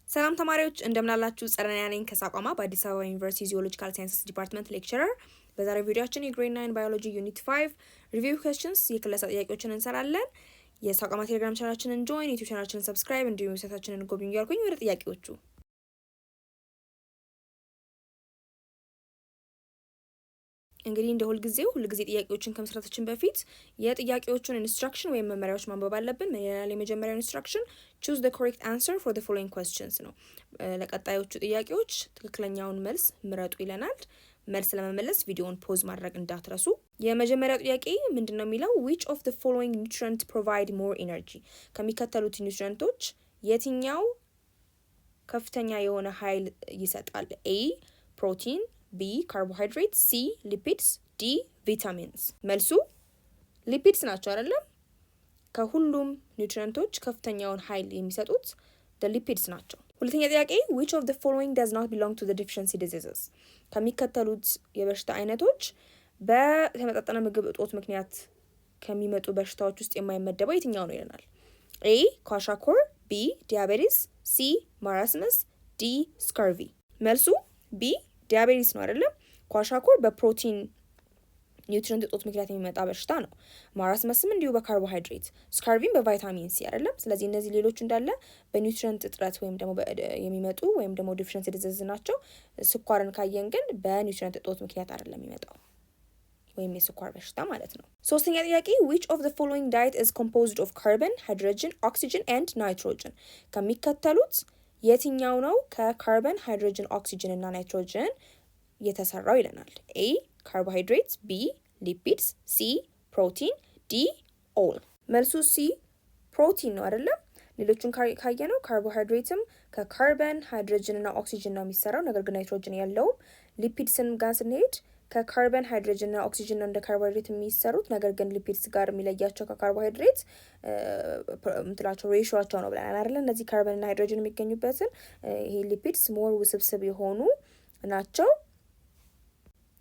ሰላም ተማሪዎች እንደምናላችሁ ጸረናያ ነኝ ከሳቋማ በአዲስ አበባ ዩኒቨርሲቲ ጂኦሎጂካል ሳይንስስ ዲፓርትመንት ሌክቸረር። በዛሬው ቪዲዮአችን የግሬድ 9 ባዮሎጂ ዩኒት 5 ሪቪው ኩዌስችንስ የክለሳ ጥያቄዎችን እንሰራለን። የሳቋማ ቴሌግራም ቻናላችንን ጆይን፣ ዩቲዩብ ቻናላችንን ሰብስክራይብ እንዲሁም ዌብሳይታችንን ጎብኙ እያልኩኝ ወደ ጥያቄዎቹ። እንግዲህ እንደ ሁልጊዜ ጥያቄዎችን ከመስራታችን በፊት የጥያቄዎቹን ኢንስትራክሽን ወይም መመሪያዎች ማንበብ አለብን። የመጀመሪያው ኢንስትራክሽን choose the correct answer for the following questions ነው። ለቀጣዮቹ ጥያቄዎች ትክክለኛውን መልስ ምረጡ ይለናል። መልስ ለመመለስ ቪዲዮውን ፖዝ ማድረግ እንዳትረሱ። የመጀመሪያው ጥያቄ ምንድነው የሚለው which of the following nutrient provide more energy? ከሚከተሉት ኒውትሪየንቶች የትኛው ከፍተኛ የሆነ ኃይል ይሰጣል? A ፕሮቲን፣ B ካርቦሃይድሬት፣ C ሊፒድስ፣ D ቪታሚንስ። መልሱ ሊፒድስ ናቸው አይደለም? ከሁሉም ኒውትሪየንቶች ከፍተኛውን ኃይል የሚሰጡት the lipids ናቸው። ሁለተኛ ጥያቄ which of the following does not belong to the deficiency diseases? ከሚከተሉት የበሽታ አይነቶች በተመጣጠነ ምግብ እጦት ምክንያት ከሚመጡ በሽታዎች ውስጥ የማይመደበው የትኛው ነው ይለናል። A ኳሻኮር፣ B ዲያቤቲስ፣ C ማራስመስ፣ D ስካርቪ። መልሱ B ዲያቤቲስ ነው አይደለም? ኳሻኮር በፕሮቲን ኒውትሪየንት እጦት ምክንያት የሚመጣ በሽታ ነው። ማራስመስም እንዲሁ በካርቦሃይድሬት፣ ስካርቪም በቫይታሚን ሲ አይደለም? ስለዚህ እነዚህ ሌሎች እንዳለ በኒውትሪየንት እጥረት ወይም ደግሞ የሚመጡ ወይም ደግሞ ዲፊሸንሲ ዲዚዝ ናቸው። ስኳርን ካየን ግን በኒውትሪየንት እጦት ምክንያት አይደለም የሚመጣው ወይም የስኳር በሽታ ማለት ነው። ሶስተኛ ጥያቄ which of the following diet is composed of carbon, hydrogen, oxygen and nitrogen? ከሚከተሉት የትኛው ነው ከካርበን፣ ሃይድሮጅን፣ ኦክሲጅን እና ናይትሮጅን የተሰራው ይለናል። A ካርቦሃይድሬትስ፣ B ሊፒድስ፣ C ፕሮቲን፣ D ኦል። መልሱ C ፕሮቲን ነው አይደለም? ሌሎቹን ካየ ነው ካርቦሃይድሬትም ከካርበን፣ ሃይድሮጅን እና ኦክሲጅን ነው የሚሰራው፣ ነገር ግን ናይትሮጅን ያለውም። ሊፒድስን ጋር ስንሄድ ከካርበን፣ ሃይድሮጅን እና ኦክሲጅን ነው እንደ ካርቦሃይድሬት የሚሰሩት፣ ነገር ግን ሊፒድስ ጋር የሚለያቸው ከካርቦሃይድሬት እንትላቸው ሬሾቸው ነው ብለናል አይደለ? እነዚህ ካርበን እና ሃይድሮጅን የሚገኙበትን ይሄ ሊፒድስ ሞር ውስብስብ የሆኑ ናቸው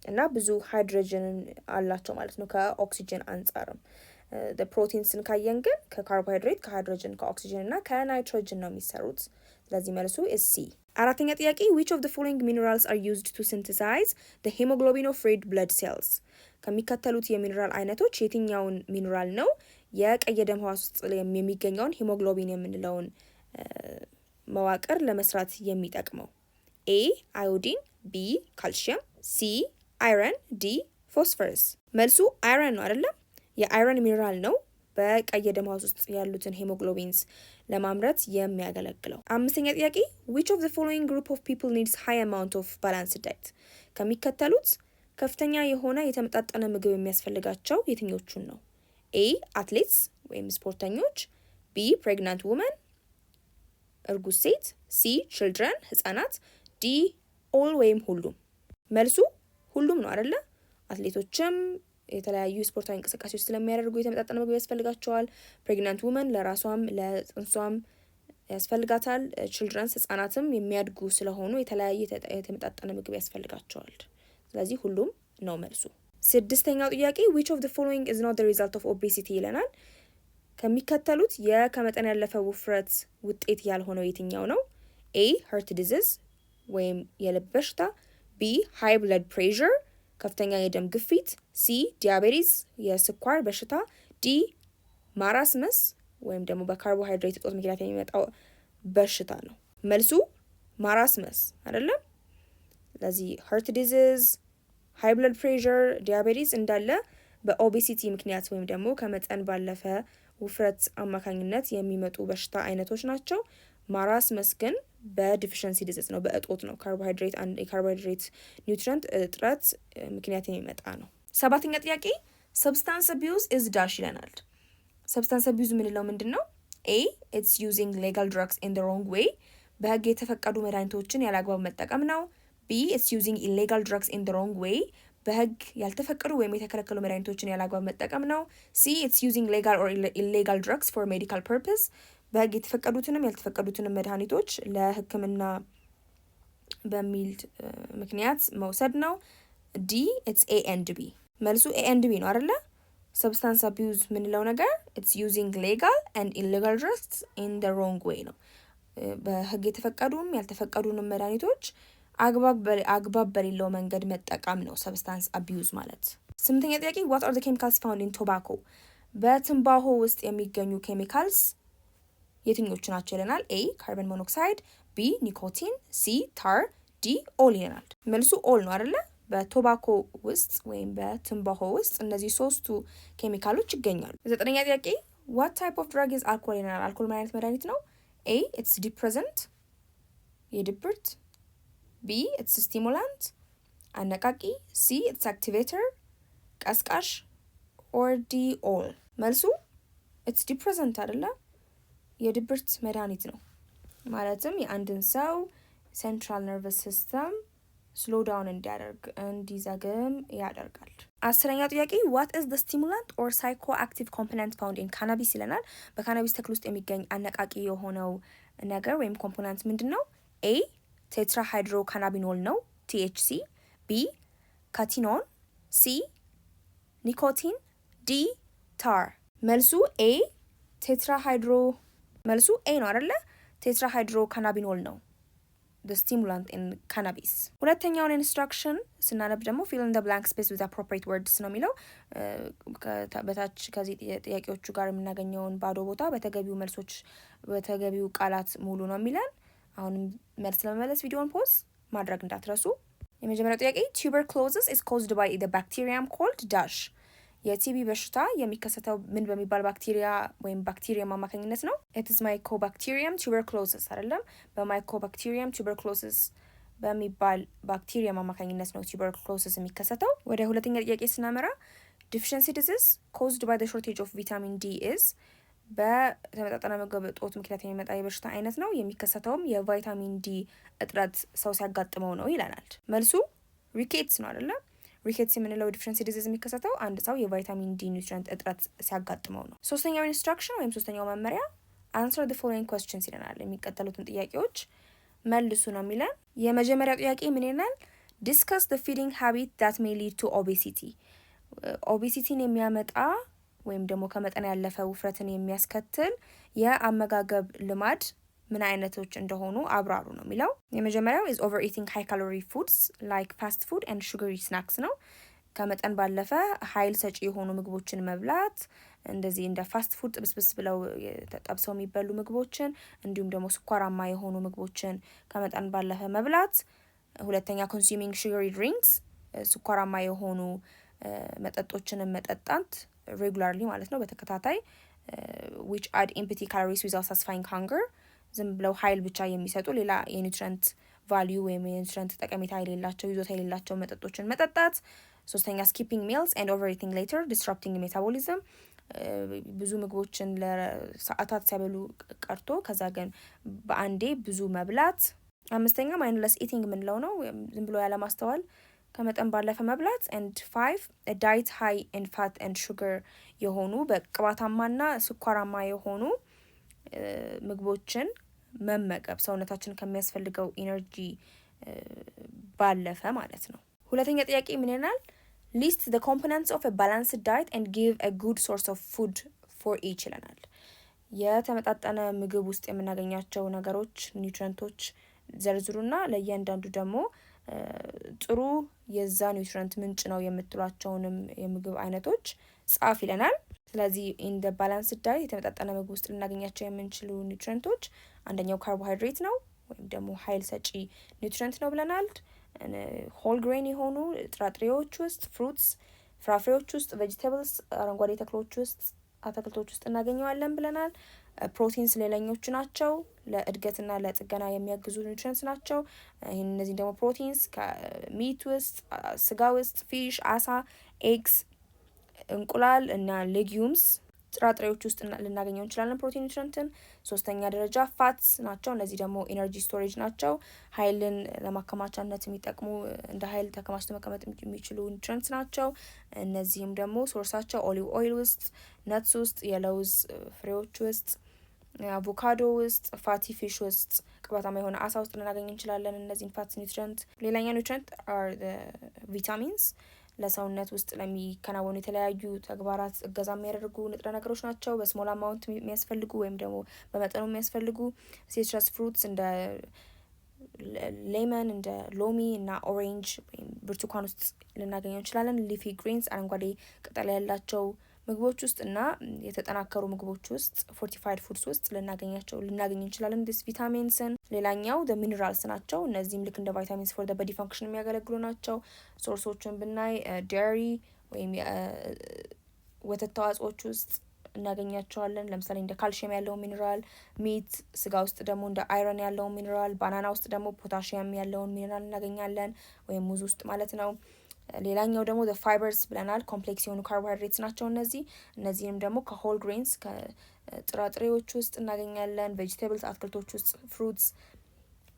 እና ብዙ ሃይድሮጅን አላቸው ማለት ነው ከኦክሲጅን አንጻርም። ፕሮቲንስን ካየን ግን ከካርቦሃይድሬት፣ ከሃይድሮጅን፣ ከኦክሲጅን እና ከናይትሮጅን ነው የሚሰሩት። ስለዚህ መልሱ is C። አራተኛ ጥያቄ which of the following minerals are used to synthesize the hemoglobin of red blood cells? ከሚከተሉት የሚነራል አይነቶች የትኛውን ሚነራል ነው የቀይ ደም ሕዋስ ውስጥ የሚገኘውን ሂሞግሎቢን የምንለውን መዋቅር ለመስራት የሚጠቅመው? A አዮዲን፣ B ካልሲየም፣ C አይረን፣ D ፎስፈረስ። መልሱ አይረን ነው አይደለም? የአይረን ሚነራል ነው በቀይ ደም ሕዋስ ውስጥ ያሉትን ሄሞግሎቢንስ ለማምረት የሚያገለግለው። አምስተኛ ጥያቄ which of the following group of people needs high amount of balanced diet? ከሚከተሉት ከፍተኛ የሆነ የተመጣጠነ ምግብ የሚያስፈልጋቸው የትኞቹን ነው? A አትሌትስ ወይም ስፖርተኞች፣ B pregnant women እርጉዝ ሴት፣ C children ህጻናት፣ D all ወይም ሁሉም። መልሱ ሁሉም ነው አይደለ? አትሌቶችም የተለያዩ ስፖርታዊ እንቅስቃሴዎች ስለሚያደርጉ የተመጣጠነ ምግብ ያስፈልጋቸዋል። ፕሬግናንት ውመን ለራሷም ለጽንሷም ያስፈልጋታል። ችልድረንስ ህጻናትም የሚያድጉ ስለሆኑ የተለያየ የተመጣጠነ ምግብ ያስፈልጋቸዋል። ስለዚህ ሁሉም ነው መልሱ። ስድስተኛው ጥያቄ which of the following is not the result of obesity ይለናል። ከሚከተሉት ከመጠን ያለፈ ውፍረት ውጤት ያልሆነው የትኛው ነው? A heart disease ወይም የልብ በሽታ፣ B high blood pressure ከፍተኛ የደም ግፊት፣ C ዲያቤቲስ የስኳር በሽታ፣ D ማራስመስ ወይም ደግሞ በካርቦሃይድሬት እጦት ምክንያት የሚመጣው በሽታ ነው። መልሱ ማራስመስ አይደለም? ስለዚህ heart disease፣ high blood pressure፣ ዲያቤቲስ እንዳለ በኦቤሲቲ ምክንያት ወይም ደግሞ ከመጠን ባለፈ ውፍረት አማካኝነት የሚመጡ በሽታ አይነቶች ናቸው። ማራስመስ ግን በዲፊሸንሲ ዲዚዝ ነው፣ በእጦት ነው። የካርቦሃይድሬት ኒውትሪየንት እጥረት ምክንያት የሚመጣ ነው። ሰባተኛ ጥያቄ ሰብስታንስ አቢዩዝ ኢዝ ዳሽ ይለናል። ሰብስታንስ አቢዩዝ የምንለው ምንድን ነው? A it's using legal drugs in the wrong way በህግ የተፈቀዱ መድኃኒቶችን ያለአግባብ መጠቀም ነው። B it's using illegal drugs in the wrong way በህግ ያልተፈቀዱ ወይም የተከለከሉ መድኃኒቶችን ያለአግባብ መጠቀም ነው። C it's using legal or illegal drugs for medical purpose በህግ የተፈቀዱትንም ያልተፈቀዱትንም መድኃኒቶች ለሕክምና በሚል ምክንያት መውሰድ ነው። D it's A and B። መልሱ A and B ነው አይደለ? substance abuse ምንለው ነገር it's using legal and illegal drugs in the wrong way ነው። በህግ የተፈቀዱም ያልተፈቀዱንም መድኃኒቶች አግባብ በሌለው መንገድ መጠቀም ነው ሰብስታንስ አቢዩዝ ማለት። 8ኛ ጥያቄ what are the chemicals found in tobacco? በትንባሆ ውስጥ የሚገኙ ኬሚካልስ የትኞቹ ናቸው ይለናል። ኤ ካርበን ሞኖክሳይድ፣ ቢ ኒኮቲን፣ ሲ ታር፣ ዲ ኦል ይለናል። መልሱ ኦል ነው አይደለ? በቶባኮ ውስጥ ወይም በትንባሆ ውስጥ እነዚህ ሶስቱ ኬሚካሎች ይገኛሉ። 9ኛ ጥያቄ what type of drug is alcohol ይለናል። አልኮል ምን አይነት መድኃኒት ነው? ኤ it's depressant የድብርት፣ ቢ it's stimulant አነቃቂ፣ ሲ it's activator ቀስቃሽ፣ ኦር ዲ ኦል። መልሱ it's depressant አይደለ? የድብርት መድኃኒት ነው። ማለትም የአንድን ሰው ሴንትራል ነርቨስ ሲስተም ስሎ ዳውን እንዲዘግም ያደርጋል። 10ኛው ጥያቄ what is the stimulant or psychoactive component found in cannabis ይለናል። በካናቢስ ተክል ውስጥ የሚገኝ አነቃቂ የሆነው ነገር ወይም ኮምፖነንት ምንድን ነው? ኤ ቴትራሃይድሮካናቢኖል ነው THC፣ ቢ ካቲኖን፣ ሲ ኒኮቲን፣ ዲ ታር። መልሱ ኤ መልሱ ኤ ነው አይደለ? ቴትራሃይድሮካናቢኖል ነው the stimulant in cannabis። ሁለተኛውን ኢንስትራክሽን ስናነብ ደግሞ fill in the blank space with appropriate words ነው የሚለው። በታች ከዚህ ጥያቄዎቹ ጋር የምናገኘውን ባዶ ቦታ በተገቢው ቃላት ሙሉ ነው የሚለን። አሁንም መልስ ለመመለስ ቪዲዮን ፖዝ ማድረግ እንዳትረሱ። የመጀመሪያው ጥያቄ tuberculosis is caused by the bacterium called dash። የቲቢ በሽታ የሚከሰተው ምን በሚባል ባክቴሪያ ወይም ባክቴሪየም አማካኝነት ነው? it is mycobacterium tuberculosis አይደለም። በማይኮባክቴሪየም tuberculosis በሚባል ባክቴሪየም አማካኝነት ነው tuberculosis የሚከሰተው። ወደ ሁለተኛ ጥያቄ ስናመራ deficiency disease caused by the shortage of vitamin D is በተመጣጠነ ምግብ እጦት ምክንያት የሚመጣ የበሽታ አይነት ነው። የሚከሰተውም የቫይታሚን ዲ እጥረት ሰው ሲያጋጥመው ነው ይለናል። መልሱ ሪኬትስ ነው አይደለም? ሪኬትስ የምንለው ዲፊሸንሲ ዲዚዝ የሚከሰተው አንድ ሰው የቫይታሚን ዲ ኒውትሪየንት እጥረት ሲያጋጥመው ነው። ሶስተኛው ኢንስትራክሽን ወይም ሶስተኛው መመሪያ answer the following questions ይለናል። የሚቀጥሉትን ጥያቄዎች መልሱ ነው የሚለን። የመጀመሪያው ጥያቄ ምን ይላል? discuss the feeding habit that may lead to obesity። ኦቤሲቲን የሚያመጣ ወይም ደግሞ ከመጠን ያለፈ ውፍረትን የሚያስከትል የአመጋገብ ልማድ ምን አይነቶች እንደሆኑ አብራሩ ነው የሚለው። የመጀመሪያው is overeating high calorie foods like fast food and sugary snacks ነው። ከመጠን ባለፈ ኃይል ሰጪ የሆኑ ምግቦችን መብላት፣ እንደዚህ እንደ ፋስት ፉድ ጥብስብስ ብለው ተጠብሰው የሚበሉ ምግቦችን፣ እንዲሁም ደግሞ ስኳራማ የሆኑ ምግቦችን ከመጠን ባለፈ መብላት። ሁለተኛ consuming sugary drinks ስኳራማ የሆኑ መጠጦችንም መጠጣት regularly ማለት ነው በተከታታይ which add empty calories without satisfying hunger ዝም ብለው ኃይል ብቻ የሚሰጡ ሌላ የኒውትሪየንት ቫልዩ ወይም የኒውትሪየንት ጠቀሜታ የሌላቸው ይዞታ የሌላቸው መጠጦችን መጠጣት። ሶስተኛ skipping meals and overeating later disrupting metabolism ብዙ ምግቦችን ለሰዓታት ሲያበሉ ቀርቶ ከዛ ግን በአንዴ ብዙ መብላት። አምስተኛ mindless eating የምንለው ነው ዝም ብሎ ያለማስተዋል ከመጠን ባለፈ መብላት። and 5 a diet high in fat and sugar የሆኑ በቅባታማና ስኳራማ የሆኑ ምግቦችን መመገብ ሰውነታችን ከሚያስፈልገው ኢነርጂ ባለፈ ማለት ነው። ሁለተኛ ጥያቄ ምን ይላል? list the components of a balanced diet and give a good source of food for each ይለናል። የተመጣጠነ ምግብ ውስጥ የምናገኛቸው ነገሮች ኒውትሪየንቶች ዘርዝሩና ለእያንዳንዱ ደግሞ ጥሩ የዛ ኒውትሪየንት ምንጭ ነው የምትሏቸውንም የምግብ አይነቶች ጻፍ ይለናል። ስለዚህ in the balanced diet የተመጣጠነ ምግብ ውስጥ ልናገኛቸው የምንችሉ ኒውትሪየንቶች አንደኛው ካርቦሃይድሬት ነው ወይም ደግሞ ኃይል ሰጪ ኒውትሪየንት ነው ብለናል። ሆል ግሬን የሆኑ ጥራጥሬዎች ውስጥ፣ ፍሩትስ ፍራፍሬዎች ውስጥ፣ ቬጂቴብልስ አረንጓዴ ተክሎች ውስጥ አትክልቶች ውስጥ እናገኘዋለን ብለናል። ፕሮቲንስ ሌላኞቹ ናቸው ለእድገትና ለጥገና የሚያግዙ ኒውትሪየንትስ ናቸው። እነዚህ ደግሞ ፕሮቲንስ ከሚት ውስጥ፣ ስጋ ውስጥ፣ ፊሽ፣ አሳ፣ ኤግስ፣ እንቁላል እና ሌጊዩምስ ጥራጥሬዎች ውስጥ ልናገኘው እንችላለን ፕሮቲን ኒውትሪየንትን። ሶስተኛ ደረጃ ፋትስ ናቸው። እነዚህ ደግሞ ኢነርጂ ስቶሬጅ ናቸው ኃይልን ለማከማቻነት የሚጠቅሙ እንደ ኃይል ተከማችተው መቀመጥ የሚችሉ ኒውትሪየንትስ ናቸው። እነዚህም ደግሞ ሶርሳቸው ኦሊቭ ኦይል ውስጥ፣ ነትስ ውስጥ፣ የለውዝ ፍሬዎች ውስጥ፣ አቮካዶ ውስጥ፣ ፋቲ ፊሽ ውስጥ፣ ቅባታማ የሆነ አሳ ውስጥ ልናገኝ እንችላለን እነዚህን ፋትስ ኒውትሪየንት። ሌላኛ ኒውትሪየንት አር ቪታሚንስ ለሰውነት ውስጥ ለሚከናወኑ የተለያዩ ተግባራት እገዛ የሚያደርጉ ንጥረ ነገሮች ናቸው። በስሞል አማውንት የሚያስፈልጉ ወይም ደግሞ በመጠኑ የሚያስፈልጉ ሲትረስ ፍሩትስ እንደ ሌመን እንደ ሎሚ እና ኦሬንጅ ወይም ብርቱካን ውስጥ ልናገኘው እንችላለን። ሊፊ ግሪንስ አረንጓዴ ቅጠል ያላቸው ምግቦች ውስጥ እና የተጠናከሩ ምግቦች ውስጥ ፎርቲፋይድ ፉድስ ውስጥ ልናገኝ እንችላለን ዲስ ቪታሚንስን። ሌላኛው ሚኒራልስ ናቸው። እነዚህም ልክ እንደ ቫይታሚንስ ፎር ቦዲ ፋንክሽን የሚያገለግሉ ናቸው። ሶርሶቹን ብናይ ዴሪ ወይም ወተት ተዋጽኦች ውስጥ እናገኛቸዋለን። ለምሳሌ እንደ ካልሽየም ያለውን ሚኒራል፣ ሚት ስጋ ውስጥ ደግሞ እንደ አይረን ያለውን ሚኒራል፣ ባናና ውስጥ ደግሞ ፖታሽየም ያለውን ሚኒራል እናገኛለን፣ ወይም ሙዝ ውስጥ ማለት ነው። ሌላኛው ደግሞ ፋይበርስ ብለናል። ኮምፕሌክስ የሆኑ ካርቦሃይድሬትስ ናቸው እነዚህም ደግሞ ከሆል ግሬንስ ከጥራጥሬዎች ውስጥ እናገኛለን። ቬጂቴብልስ አትክልቶች ውስጥ፣ ፍሩትስ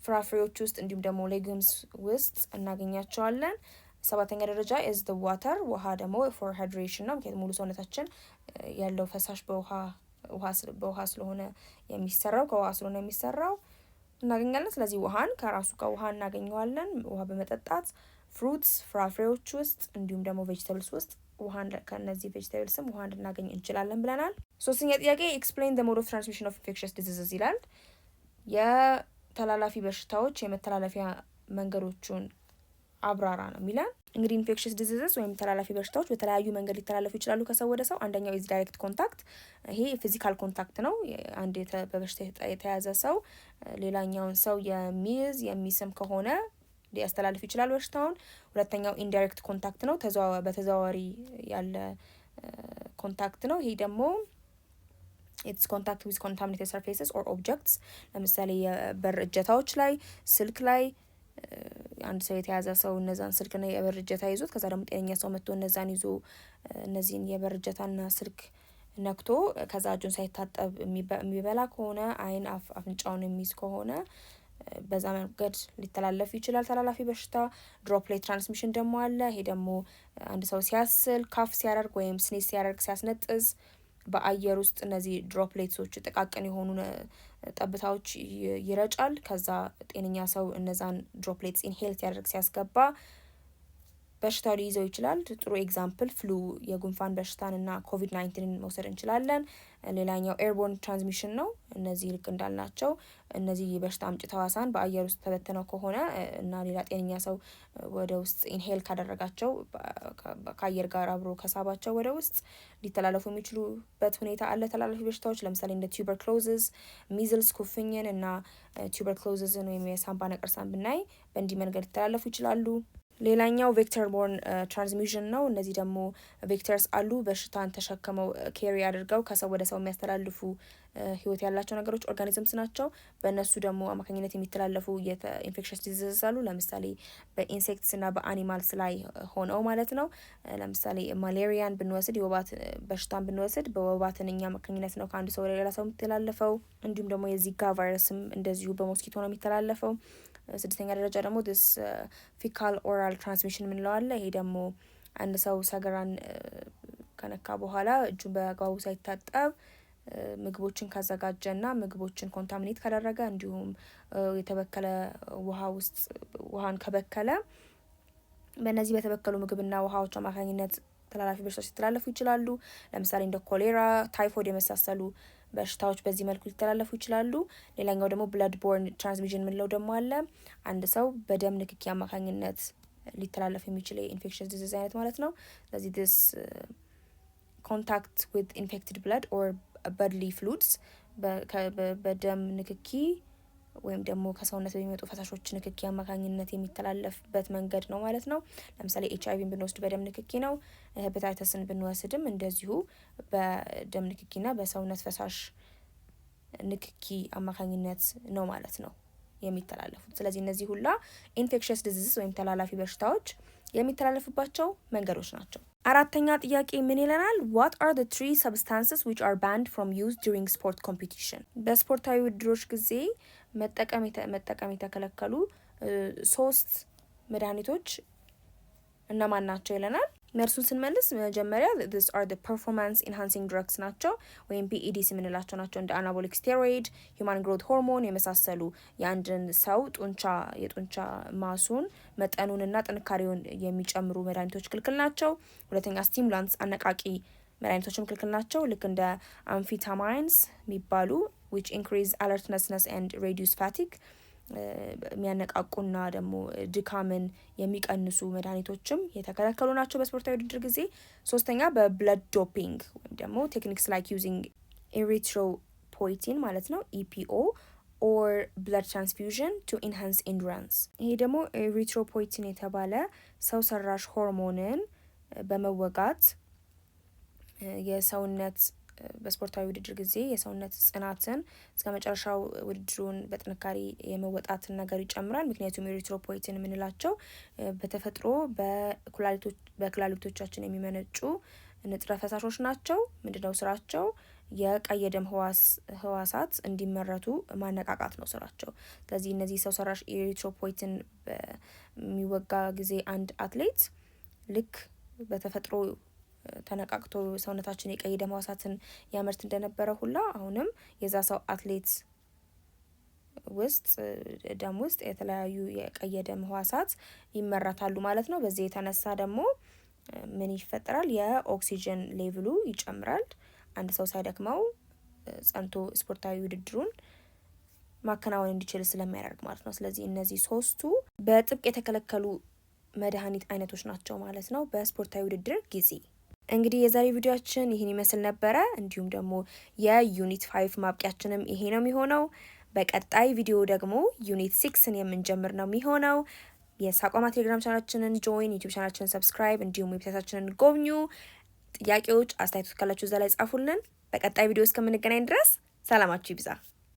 ፍራፍሬዎች ውስጥ እንዲሁም ደግሞ ሌጉምስ ውስጥ እናገኛቸዋለን። 7ኛ ደረጃ ኢዝ ዘ ዋተር ውሃ ደግሞ ፎር ሃይድሬሽን ነው። ምክንያቱም ሙሉ ሰውነታችን ያለው ፈሳሽ በውሃ ስለሆነ የሚሰራው ከውሃ ስለሆነ የሚሰራው እናገኛለን። ስለዚህ ውሃን ከራሱ ከውሃ እናገኘዋለን። ውሃ በመጠጣት ፍሩትስ ፍራፍሬዎች ውስጥ እንዲሁም ደግሞ ቬጂቴብልስ ውስጥ ውሃን ከነዚህ ቬጂቴብልስም ውሃ እንድናገኝ እንችላለን ብለናል። 3ኛ ጥያቄ ኤክስፕሌን ዘ ሞድ ኦፍ ትራንስሚሽን ኦፍ ኢንፌክሽስ ዲዚዝስ ይላል። የተላላፊ በሽታዎች የመተላለፊያ መንገዶቹን አብራራ ነው የሚለን። እንግዲህ ኢንፌክሽስ ዲዚዝስ ወይም ተላላፊ በሽታዎች በተለያዩ መንገድ ሊተላለፉ ይችላሉ ከሰው ወደ ሰው። አንደኛው ኢዝ ዳይሬክት ኮንታክት፣ ይሄ ፊዚካል ኮንታክት ነው። አንድ በበሽታ የተያዘ ሰው ሌላኛውን ሰው የሚስም ከሆነ ሊያስተላልፍ ይችላል በሽታውን። ሁለተኛው ኢንዳይሬክት ኮንታክት ነው፣ በተዘዋዋሪ ያለ ኮንታክት ነው። ይሄ ደግሞ ኢትስ ኮንታክት ዊዝ ኮንታሚኔትድ ሰርፌስስ ኦር ኦብጀክትስ፣ ለምሳሌ የበር እጀታዎች ላይ፣ ስልክ ላይ አንድ ሰው የተያዘ ሰው እነዛን ስልክና የበር እጀታ ይዞት ከዛ ደግሞ ጤነኛ ሰው መጥቶ እነዛን ይዞ እነዚህን የበር እጀታና ስልክ ነክቶ ከዛ እጁን ሳይታጠብ የሚበላ ከሆነ አይን አፍንጫውን የሚይዝ ከሆነ በዛ መንገድ ሊተላለፍ ይችላል ተላላፊ በሽታ። ድሮፕሌት ትራንስሚሽን ደግሞ አለ። ይሄ ደግሞ አንድ ሰው ሲያስል፣ ካፍ ሲያደርግ ወይም ስኔዝ ሲያደርግ፣ ሲያስነጥዝ በአየር ውስጥ እነዚህ ድሮፕሌትሶች ጥቃቅን የሆኑ ጠብታዎች ይረጫል። ከዛ ጤነኛ ሰው እነዛን ድሮፕሌትስ ኢንሄል ሲያደርግ ሲያስገባ በሽታው ሊይዘው ይችላል። ጥሩ ኤግዛምፕል ፍሉ የጉንፋን በሽታንና ኮቪድ-19ን መውሰድ እንችላለን። ሌላኛው ኤርቦርን ትራንስሚሽን ነው። እነዚህ ልክ እንዳልናቸው እነዚህ የበሽታ አምጪ ተዋሳን በአየር ውስጥ ተበትነው ከሆነ እና ሌላ ጤነኛ ሰው ወደ ውስጥ ኢንሄል ካደረጋቸው ከአየር ጋር አብሮ ከሳባቸው ወደ ውስጥ ሊተላለፉ የሚችሉበት ሁኔታ አለ። ተላላፊ በሽታዎች ለምሳሌ እንደ ቱበርክሎዝስ፣ ሚዝልስ፣ ኩፍኝን እና ቱበርክሎዝስን ወይም የሳምባ ነቀርሳን ብናይ በእንዲህ መንገድ ሊተላለፉ ይችላሉ። ሌላኛው ቬክተር ቦርን ትራንስሚሽን ነው። እነዚህ ደግሞ ቬክተርስ አሉ በሽታን ተሸክመው ኬሪ አድርገው ከሰው ወደ ሰው የሚያስተላልፉ ህይወት ያላቸው ነገሮች ኦርጋኒዝምስ ናቸው። በእነሱ ደግሞ አማካኝነት የሚተላለፉ ኢንፌክሽስ ዲዚዝስ አሉ። ለምሳሌ በኢንሴክትስ እና በአኒማልስ ላይ ሆነው ማለት ነው። ለምሳሌ ማሌሪያን ብንወስድ የወባት በሽታን ብንወስድ በወባ ትንኝ አማካኝነት ነው ከአንዱ ሰው ወደ ሌላ ሰው የሚተላለፈው። እንዲሁም ደግሞ የዚጋ ቫይረስም እንደዚሁ በሞስኪቶ ነው የሚተላለፈው። 6ኛ ደረጃ ደግሞ ዲስ ፊካል ኦራል ትራንስሚሽን የምንለው አለ። ይሄ ደግሞ አንድ ሰው ሰገራን ከነካ በኋላ እጁን በአግባቡ ሳይታጠብ ምግቦችን ካዘጋጀና ምግቦችን ኮንታሚኔት ካደረገ እንዲሁም የተበከለ ውሃን ከበከለ በእነዚህ በተበከሉ ምግብና ውሃዎች አማካኝነት ተላላፊ በሽታዎች ሊተላለፉ ይችላሉ። ለምሳሌ እንደ ኮሌራ፣ ታይፎይድ የመሳሰሉ በሽታዎች በዚህ መልኩ ሊተላለፉ ይችላሉ። ሌላኛው ደግሞ ብለድ ቦርን ትራንስሚሽን የምንለው ደግሞ አለ። አንድ ሰው በደም ንክኪ አማካኝነት ሊተላለፍ የሚችል የኢንፌክሽን ዲዚዝ አይነት ማለት ነው። ስለዚህ ዲስ ኮንታክት ዊዝ ኢንፌክትድ ብለድ ኦር በድሊ ፍሉድስ በደም ንክኪ ወይም ደግሞ ከሰውነት በሚመጡ ፈሳሾች ንክኪ አማካኝነት የሚተላለፍበት መንገድ ነው ማለት ነው። ለምሳሌ ኤችአይቪን ብንወስድ በደም ንክኪ ነው። ሄፓታይተስን ብንወስድም እንደዚሁ በደም ንክኪና በሰውነት ፈሳሽ ንክኪ አማካኝነት ነው ማለት ነው የሚተላለፉት። ስለዚህ እነዚህ ሁላ ኢንፌክሽስ ዲዚዝስ ወይም ተላላፊ በሽታዎች የሚተላለፉባቸው መንገዶች ናቸው። 4ኛ ጥያቄ ምን ይለናል? What are the 3 substances which are banned from use during sport competition? በስፖርታዊ ውድድሮች ጊዜ መጠቀም የተከለከሉ 3 መድኃኒቶች እነማን ናቸው ይለናል። መልሱን ስንመልስ መጀመሪያ this are the performance enhancing drugs ናቸው ወይም PEDs የምንላቸው ናቸው። እንደ አናቦሊክ ስቴሮይድ፣ ሂውማን ግሮት ሆርሞን የመሳሰሉ የአንድን ሰው የጡንቻ ማሱን መጠኑንና ጥንካሬውን የሚጨምሩ መድኃኒቶች ክልክል ናቸው። ሁለተኛ ስቲሙላንትስ አነቃቂ መድኃኒቶችም ክልክል ናቸው። ልክ እንደ አምፊታማይንስ የሚባሉ which increase alertness and reduce fatigue የሚያነቃቁና ደግሞ ድካምን የሚቀንሱ መድኃኒቶችም የተከለከሉ ናቸው በስፖርታዊ ውድድር ጊዜ። ሶስተኛ በብለድ ዶፒንግ ወይም ደግሞ ቴክኒክስ ላይክ ዩዚንግ ኤሪትሮፖይቲን ማለት ነው EPO or blood transfusion to enhance endurance። ይሄ ደግሞ ኤሪትሮፖይቲን የተባለ ሰው ሰራሽ ሆርሞንን በመወጋት የሰውነት በስፖርታዊ ውድድር ጊዜ የሰውነት ጽናትን እስከ መጨረሻው ውድድሩን በጥንካሬ የመወጣትን ነገር ይጨምራል። ምክንያቱም ኤሪትሮፖይቲን የምንላቸው በተፈጥሮ በኩላሊቶቻችን የሚመነጩ ንጥረ ፈሳሾች ናቸው። ምንድነው ስራቸው? የቀይ ደም ህዋሳት እንዲመረቱ ማነቃቃት ነው ስራቸው። ስለዚህ እነዚህ ሰው ሰራሽ ኤሪትሮፖይቲን በሚወጋ ጊዜ አንድ አትሌት ልክ በተፈጥሮ ተነቃቅቶ ሰውነታችን የቀይ ደም ህዋሳትን ያመርት እንደነበረ ሁላ አሁንም የዛ ሰው አትሌት ደም ውስጥ የተለያዩ የቀይ ደም ህዋሳት ይመረታሉ ማለት ነው። በዚህ የተነሳ ደግሞ ምን ይፈጠራል? የኦክሲጅን ሌቭሉ ይጨምራል። አንድ ሰው ሳይደክመው ጸንቶ ስፖርታዊ ውድድሩን ማከናወን እንዲችል ስለሚያደርግ ማለት ነው። ስለዚህ እነዚህ ሶስቱ በጥብቅ የተከለከሉ መድኃኒት አይነቶች ናቸው ማለት ነው በስፖርታዊ ውድድር ጊዜ። እንግዲህ የዛሬ ቪዲዮአችን ይህን ይመስል ነበረ። እንዲሁም ደግሞ የዩኒት 5 ማብቂያችንም ይሄ ነው የሚሆነው። በቀጣይ ቪዲዮ ደግሞ ዩኒት 6ን የምንጀምር ነው የሚሆነው። የሳቋማ ቴሌግራም ቻናላችንን ጆይን፣ ዩቲዩብ ቻናላችንን ሰብስክራይብ፣ እንዲሁም ዌብሳይታችንን ጎብኙ። ጥያቄዎች፣ አስተያየቶች ካላችሁ እዛ ላይ ጻፉልን። በቀጣይ ቪዲዮ እስከምንገናኝ ድረስ ሰላማችሁ ይብዛ።